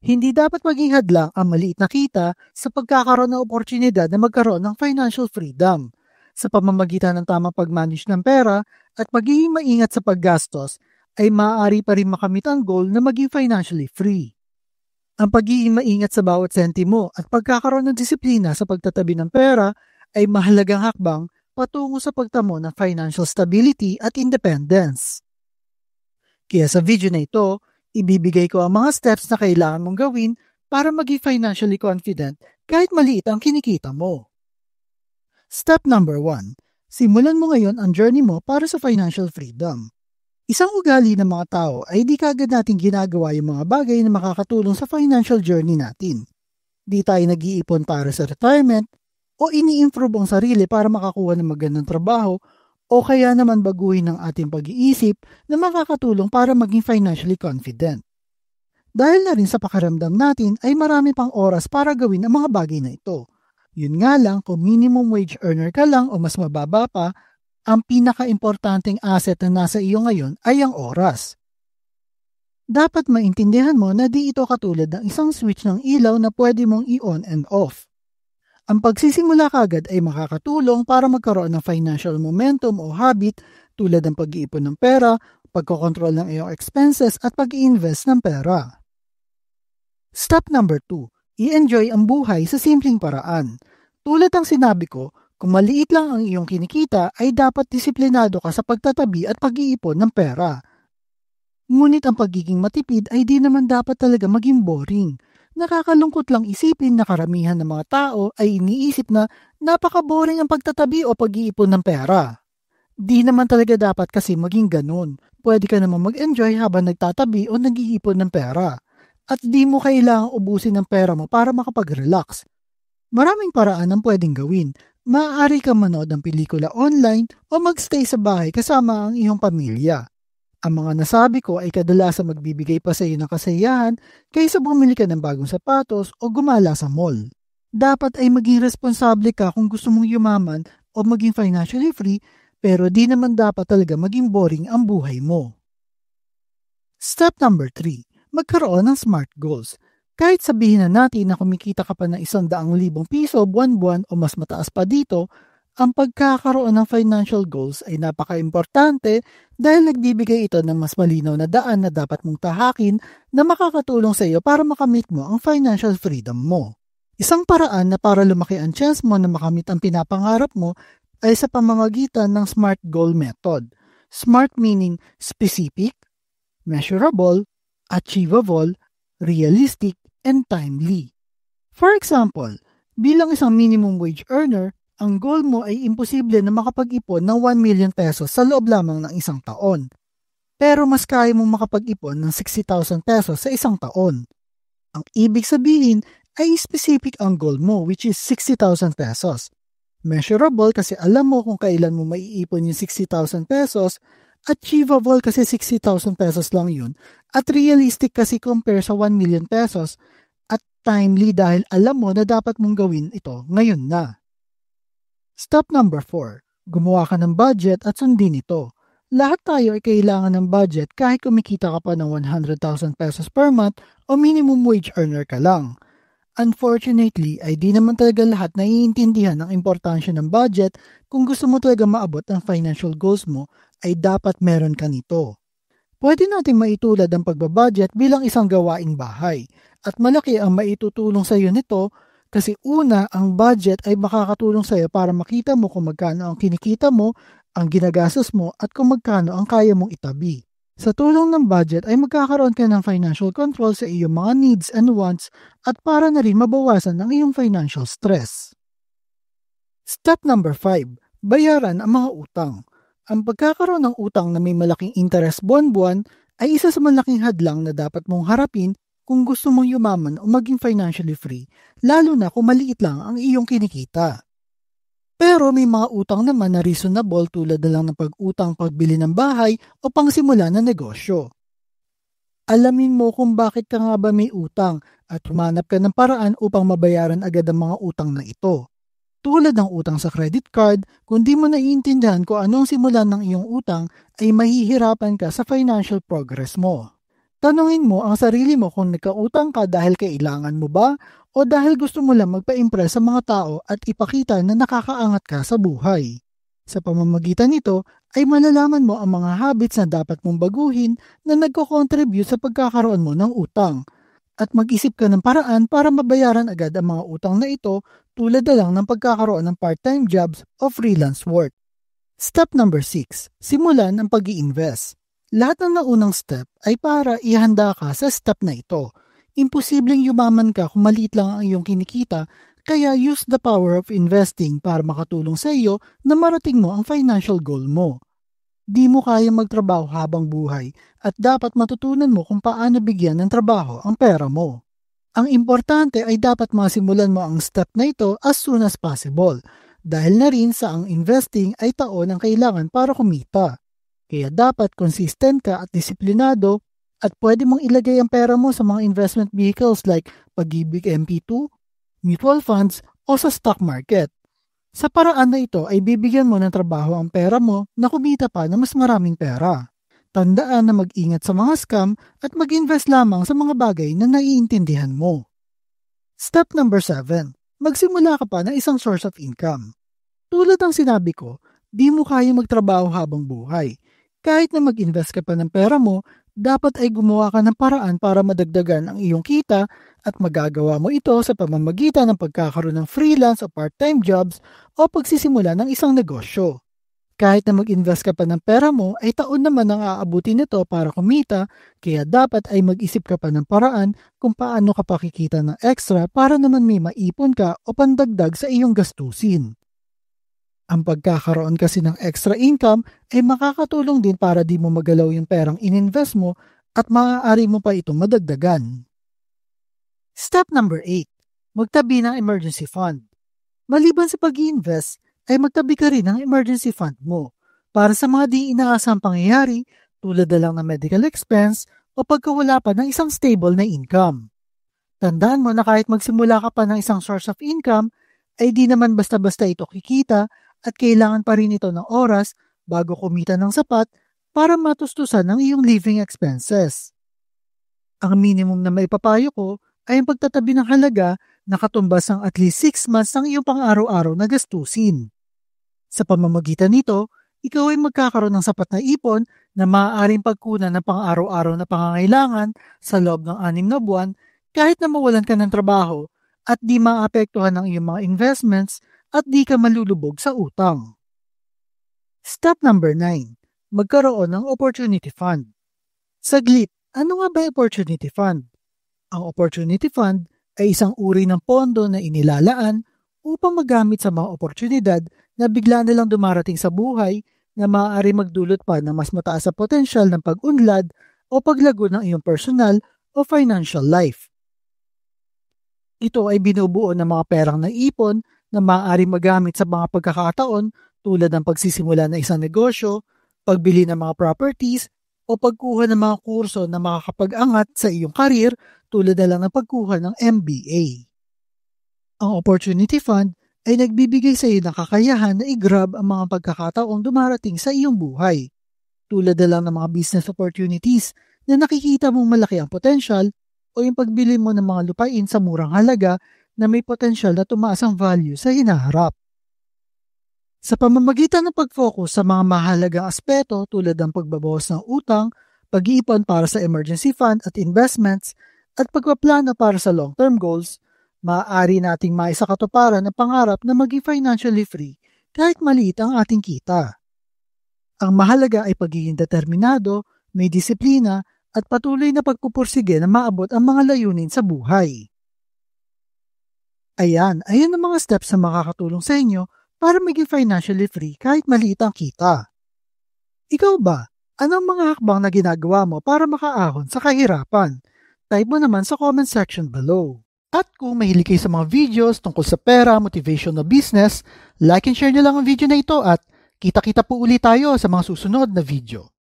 Hindi dapat maging hadlang ang maliit na kita sa pagkakaroon ng oportunidad na magkaroon ng financial freedom. Sa pamamagitan ng tamang pag-manage ng pera at pagiging maingat sa paggastos, ay maaari pa rin makamit ang goal na maging financially free. Ang pagiging maingat sa bawat sentimo at pagkakaroon ng disiplina sa pagtatabi ng pera ay mahalagang hakbang patungo sa pagtamo ng financial stability at independence. Kaya sa video na ito, ibibigay ko ang mga steps na kailangan mong gawin para maging financially confident kahit maliit ang kinikita mo. Step number 1. Simulan mo ngayon ang journey mo para sa financial freedom. Isang ugali ng mga tao ay di kagad natin ginagawa yung mga bagay na makakatulong sa financial journey natin. Di tayo nag-iipon para sa retirement o ini-improve ang sarili para makakuha ng magandang trabaho o kaya naman baguhin ang ating pag-iisip na makakatulong para maging financially confident. Dahil na rin sa pakiramdam natin ay marami pang oras para gawin ang mga bagay na ito. Yun nga lang kung minimum wage earner ka lang o mas mababa pa, ang pinaka-importanting asset na nasa iyo ngayon ay ang oras. Dapat maintindihan mo na di ito katulad ng isang switch ng ilaw na pwede mong i-on and off. Ang pagsisimula kagad ay makakatulong para magkaroon ng financial momentum o habit tulad ng pag-iipon ng pera, pagkokontrol ng iyong expenses at pag-i-invest ng pera. Step number 2. I-enjoy ang buhay sa simpleng paraan. Tulad ng sinabi ko, kung maliit lang ang iyong kinikita ay dapat disiplinado ka sa pagtatabi at pag-iipon ng pera. Ngunit ang pagiging matipid ay di naman dapat talaga maging boring. Nakakalungkot lang isipin na karamihan ng mga tao ay iniisip na napaka-boring ang pagtatabi o pag-iipon ng pera. Di naman talaga dapat kasi maging ganun. Pwede ka naman mag-enjoy habang nagtatabi o nag-iipon ng pera. At di mo kailangang ubusin ng pera mo para makapag-relax. Maraming paraan ang pwedeng gawin. Maaari kang manood ng pelikula online o magstay sa bahay kasama ang iyong pamilya. Ang mga nasabi ko ay kadalasang magbibigay pa sa iyo ng kasiyahan kaysa bumili ka ng bagong sapatos o gumala sa mall. Dapat ay maging responsable ka kung gusto mong yumaman o maging financially free, pero di naman dapat talaga maging boring ang buhay mo. Step number 3. Magkaroon ng SMART goals. Kahit sabihin na natin na kumikita ka pa ng 100,000 piso buwan-buwan o mas mataas pa dito, ang pagkakaroon ng financial goals ay napaka-importante dahil nagbibigay ito ng mas malinaw na daan na dapat mong tahakin na makakatulong sa iyo para makamit mo ang financial freedom mo. Isang paraan na para lumaki ang chance mo na makamit ang pinapangarap mo ay sa pamamagitan ng SMART goal method. SMART meaning specific, measurable, achievable, realistic, and timely. For example, bilang isang minimum wage earner, ang goal mo ay imposible na makapag-ipon ng 1 million pesos sa loob lamang ng isang taon. Pero mas kaya mong makapag-ipon ng 60,000 pesos sa isang taon. Ang ibig sabihin ay specific ang goal mo, which is 60,000 pesos. Measurable kasi alam mo kung kailan mo maiipon yung 60,000 pesos, achievable kasi 60,000 pesos lang yun, at realistic kasi compare sa 1 million pesos, at timely dahil alam mo na dapat mong gawin ito ngayon na. Step number 4. Gumawa ka ng budget at sundin ito. Lahat tayo ay kailangan ng budget kahit kumikita ka pa ng 100,000 pesos per month o minimum wage earner ka lang. Unfortunately, ay di naman talaga lahat naiintindihan ang importansya ng budget. Kung gusto mo talaga maabot ang financial goals mo, ay dapat meron ka nito. Pwede natin maitulad ang pagbabudget bilang isang gawaing bahay at malaki ang maitutulong sa iyo nito kasi una, ang budget ay makakatulong sa iyo para makita mo kung magkano ang kinikita mo, ang ginagastos mo at kung magkano ang kaya mong itabi. Sa tulong ng budget ay magkakaroon ka ng financial control sa iyong mga needs and wants at para na rin mabawasan ang iyong financial stress. Step number 5. Bayaran ang mga utang. Ang pagkakaroon ng utang na may malaking interest buwan-buwan ay isa sa malaking hadlang na dapat mong harapin kung gusto mong yumaman o maging financially free, lalo na kung maliit lang ang iyong kinikita. Pero may mga utang naman na reasonable tulad na lang ng pag-utang pagbili ng bahay o pangsimula ng negosyo. Alamin mo kung bakit ka nga ba may utang at humanap ka ng paraan upang mabayaran agad ang mga utang na ito. Tulad ng utang sa credit card, kung di mo naiintindihan kung anong simulan ng iyong utang, ay mahihirapan ka sa financial progress mo. Tanungin mo ang sarili mo kung nagkautang ka dahil kailangan mo ba o dahil gusto mo lang magpa-impress sa mga tao at ipakita na nakakaangat ka sa buhay. Sa pamamagitan nito ay malalaman mo ang mga habits na dapat mong baguhin na nagko-contribute sa pagkakaroon mo ng utang at mag-isip ka ng paraan para mabayaran agad ang mga utang na ito tulad na lang ng pagkakaroon ng part-time jobs o freelance work. Step number 6. Simulan ang pag-i-invest. Lahat ng naunang step ay para ihanda ka sa step na ito. Imposibleng yumaman ka kung maliit lang ang iyong kinikita, kaya use the power of investing para makatulong sa iyo na marating mo ang financial goal mo. Di mo kaya magtrabaho habang buhay at dapat matutunan mo kung paano bigyan ng trabaho ang pera mo. Ang importante ay dapat masimulan mo ang step na ito as soon as possible dahil na rin sa ang investing ay taon ang kailangan para kumita. Kaya dapat consistent ka at disiplinado at pwede mong ilagay ang pera mo sa mga investment vehicles like Pag-ibig MP2, mutual funds o sa stock market. Sa paraan na ito ay bibigyan mo ng trabaho ang pera mo na kumita pa ng mas maraming pera. Tandaan na mag-ingat sa mga scam at mag-invest lamang sa mga bagay na naiintindihan mo. Step number 7. Magsimula ka pa ng isang source of income. Tulad ng sinabi ko, di mo kaya magtrabaho habang buhay. Kahit na mag-invest ka pa ng pera mo, dapat ay gumawa ka ng paraan para madagdagan ang iyong kita at magagawa mo ito sa pamamagitan ng pagkakaroon ng freelance o part-time jobs o pagsisimula ng isang negosyo. Kahit na mag-invest ka pa ng pera mo, ay taon naman ang aabutin nito para kumita, kaya dapat ay mag-isip ka pa ng paraan kung paano ka pakikita ng extra para naman may maipon ka o pandagdag sa iyong gastusin. Ang pagkakaroon kasi ng extra income ay makakatulong din para di mo magalaw yung perang ininvest mo at maaari mo pa itong madagdagan. Step number 8. Magtabi ng emergency fund. Maliban sa pag-i-invest, ay magtabi ka rin ng emergency fund mo para sa mga di inaasang pangyayari tulad na lang ng medical expense o pagkawala pa ng isang stable na income. Tandaan mo na kahit magsimula ka pa ng isang source of income, ay di naman basta-basta ito kikita at kailangan pa rin ito ng oras bago kumita ng sapat para matustusan ang iyong living expenses. Ang minimum na maipapayo ko ay ang pagtatabi ng halaga na katumbas ng at least 6 months ng iyong pang-araw-araw na gastusin. Sa pamamagitan nito, ikaw ay magkakaroon ng sapat na ipon na maaaring pagkunan ng pang-araw-araw na pangangailangan sa loob ng 6 na buwan kahit na mawalan ka ng trabaho at di maapektuhan ng iyong mga investments at di ka malulubog sa utang. Step number 9. Magkaroon ng opportunity fund. Saglit, ano nga ba opportunity fund? Ang opportunity fund ay isang uri ng pondo na inilalaan upang magamit sa mga oportunidad na bigla nilang dumarating sa buhay na maaari magdulot pa ng mas mataas sa potensyal ng pag-unlad o paglago ng iyong personal o financial life. Ito ay binubuo ng mga perang naipon na maaaring magamit sa mga pagkakataon tulad ng pagsisimula ng isang negosyo, pagbili ng mga properties, o pagkuha ng mga kurso na makakapag-angat sa iyong karir tulad na lang ng pagkuha ng MBA. Ang Opportunity Fund ay nagbibigay sa iyo ng kakayahan na i-grab ang mga pagkakataong dumarating sa iyong buhay, tulad na lang ng mga business opportunities na nakikita mong malaki ang potensyal o yung pagbili mo ng mga lupain sa murang halaga na may potensyal na tumaas ang value sa hinaharap. Sa pamamagitan ng pag-focus sa mga mahalagang aspeto tulad ng pagbabawas ng utang, pag-iipon para sa emergency fund at investments, at pagpaplano para sa long-term goals, maaari nating maisakatuparan ang pangarap na maging financially free kahit maliit ang ating kita. Ang mahalaga ay pagiging determinado, may disiplina, at patuloy na pagpupursige na maabot ang mga layunin sa buhay. Ayan ang mga steps na makakatulong sa inyo para maging financially free kahit maliit ang kita. Ikaw ba? Anong mga hakbang na ginagawa mo para makaahon sa kahirapan? Type mo naman sa comment section below. At kung mahilig kayo sa mga videos tungkol sa pera, motivation na business, like and share nyo lang ang video na ito at kita-kita po ulit tayo sa mga susunod na video.